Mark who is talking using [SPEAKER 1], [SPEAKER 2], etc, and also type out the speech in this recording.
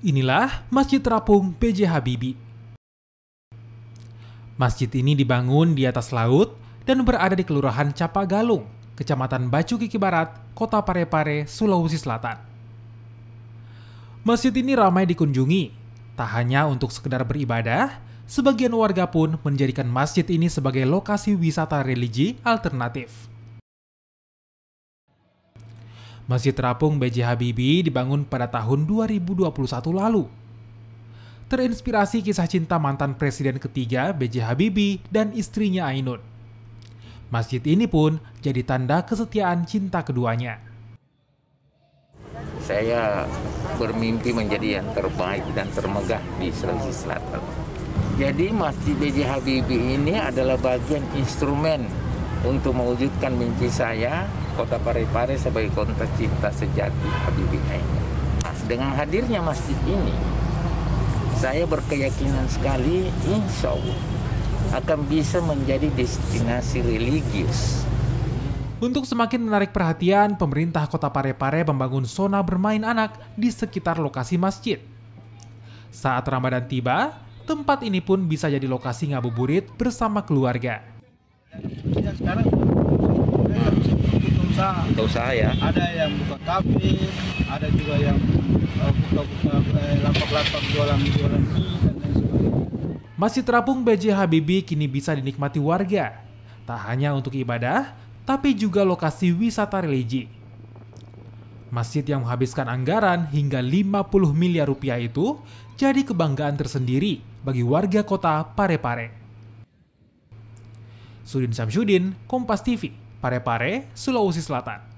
[SPEAKER 1] Inilah Masjid Terapung B.J. Habibie. Masjid ini dibangun di atas laut dan berada di Kelurahan Capagalung, Kecamatan Bacu Kiki Barat, Kota Parepare, Sulawesi Selatan. Masjid ini ramai dikunjungi, tak hanya untuk sekedar beribadah, sebagian warga pun menjadikan masjid ini sebagai lokasi wisata religi alternatif. Masjid Terapung B.J. Habibie dibangun pada tahun 2021 lalu. Terinspirasi kisah cinta mantan Presiden ketiga B.J. Habibie dan istrinya Ainun. Masjid ini pun jadi tanda kesetiaan cinta keduanya.
[SPEAKER 2] Saya bermimpi menjadi yang terbaik dan termegah di Sulawesi Selatan. Jadi Masjid B.J. Habibie ini adalah bagian instrumen untuk mewujudkan mimpi saya, Kota Parepare sebagai kota cinta sejati Habibie Ainun. Nah, dengan hadirnya masjid ini, saya berkeyakinan sekali insya Allah akan bisa menjadi destinasi religius.
[SPEAKER 1] Untuk semakin menarik perhatian, pemerintah Kota Parepare membangun zona bermain anak di sekitar lokasi masjid. Saat Ramadan tiba, tempat ini pun bisa jadi lokasi ngabuburit bersama keluarga.
[SPEAKER 3] Ya, sekarang buka usaha ya. Ada yang buka kafe, ada juga yang buka lapak-lapak jualan dan lain sebagainya.
[SPEAKER 1] Masjid Terapung B.J. Habibie kini bisa dinikmati warga, tak hanya untuk ibadah, tapi juga lokasi wisata religi. Masjid yang menghabiskan anggaran hingga 50 miliar rupiah itu jadi kebanggaan tersendiri bagi warga Kota Parepare. Sudin Samsudin, Kompas TV, Parepare, Sulawesi Selatan.